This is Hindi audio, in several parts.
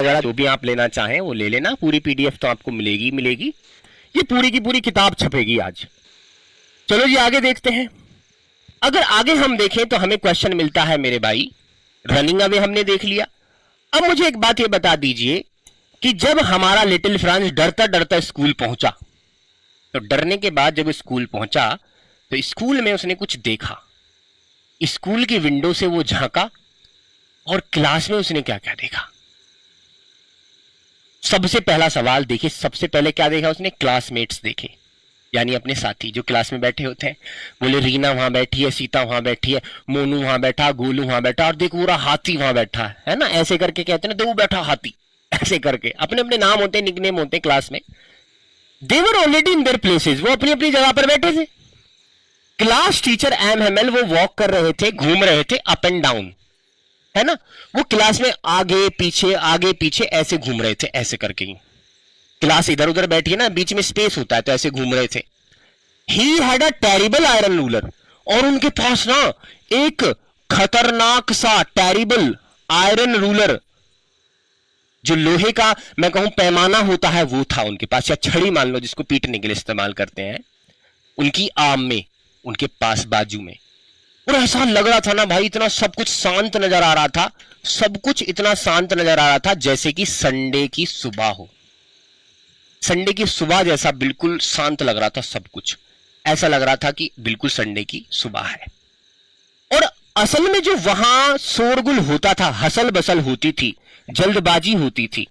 वगैरह जो भी आप लेना चाहें वो ले लेना, पूरी पीडीएफ तो आपको मिलेगी मिलेगी। ये पूरी की पूरी किताब छपेगी आज। चलो जी आगे देखते हैं। अगर आगे हम देखें तो हमें क्वेश्चन मिलता है मेरे भाई, रनिंग अवे हमने देख लिया। अब मुझे एक बात ये बता दीजिए कि जब हमारा लिटिल फ्रांस डरता डरता स्कूल पहुंचा, तो डरने के बाद जब स्कूल पहुंचा तो स्कूल में उसने कुछ देखा। स्कूल की विंडो से वो झांका और क्लास में उसने क्या क्या देखा। सबसे पहला सवाल देखिए, सबसे पहले क्या देखा उसने? क्लासमेट्स देखे, यानी अपने साथी जो क्लास में बैठे होते हैं। बोले रीना वहां बैठी है, सीता वहां बैठी है, मोनू वहां बैठा, गोलू वहां बैठा, और देखो पूरा हाथी वहां बैठा है ना, ऐसे करके कहते हैं ना, देखो बैठा हाथी, ऐसे करके अपने अपने नाम होते हैं, निकनेम होते हैं क्लास में। They were already in their places, वो अपनी अपनी जगह पर बैठे थे। क्लास टीचर एमएमएल वो वॉक कर रहे थे, घूम रहे थे अप एंड डाउन, है ना। वो क्लास में आगे पीछे ऐसे घूम रहे थे, ऐसे करके ही। क्लास इधर उधर बैठी है ना, बीच में स्पेस होता है, तो ऐसे घूम रहे थे। He had a terrible iron ruler, और उनके पास ना एक खतरनाक सा टेरिबल आयरन रूलर, जो लोहे का मैं कहूं पैमाना होता है, वो था उनके पास, या छड़ी मान लो, जिसको पीटने के लिए इस्तेमाल करते हैं, उनकी आर्म में, उनके पास बाजू में। और ऐसा लग रहा था ना भाई, इतना सब कुछ शांत नजर आ रहा था, सब कुछ इतना शांत नजर आ रहा था जैसे कि संडे की सुबह हो। संडे की सुबह जैसा बिल्कुल शांत लग रहा था सब कुछ, ऐसा लग रहा था कि बिल्कुल संडे की सुबह है। और असल में जो वहां शोरगुल होता था, हसल बसल होती थी, जल्दबाजी होती थी,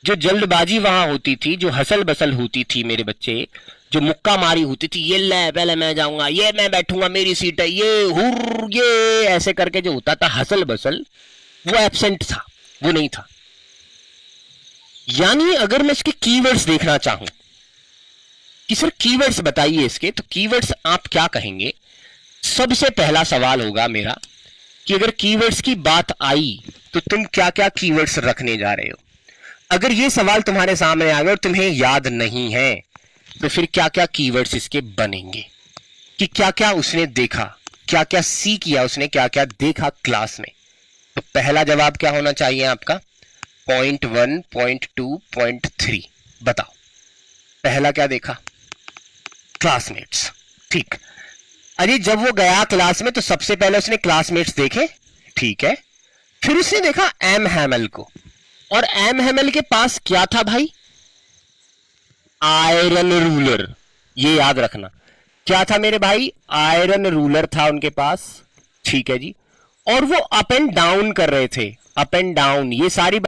जो जल्दबाजी वहां होती थी, जो हसल बसल होती थी मेरे बच्चे, जो मुक्का मारी होती थी, ये ले पहले मैं जाऊंगा, ये मैं बैठूंगा, मेरी सीट है, ये हुर, ये ऐसे करके जो होता था हसल बसल, वो एब्सेंट था, वो नहीं था। यानी अगर मैं इसके कीवर्ड्स देखना चाहूं कि सर कीवर्ड्स बताइए इसके, तो कीवर्ड्स आप क्या कहेंगे? सबसे पहला सवाल होगा मेरा कि अगर कीवर्ड्स की बात आई तो तुम क्या क्या कीवर्ड्स रखने जा रहे हो। अगर ये सवाल तुम्हारे सामने आ गया और तुम्हें याद नहीं है, तो फिर क्या क्या कीवर्ड्स इसके बनेंगे कि क्या क्या उसने देखा, क्या क्या सी किया उसने, क्या क्या देखा क्लास में। तो पहला जवाब क्या होना चाहिए आपका? Point 1, point 2, point 3। बताओ पहला क्या देखा? क्लासमेट्स। ठीक। अरे जब वो गया क्लास में तो सबसे पहले उसने क्लासमेट्स देखे, ठीक है। फिर उसने देखा एम हैमल को, और एम हैमल के पास क्या था भाई? Iron ruler. ये याद रखना, क्या था मेरे भाई? आयरन रूलर था उनके पास, ठीक है जी। और वो अप एंड डाउन कर रहे थे, अप एंड डाउन, ये सारी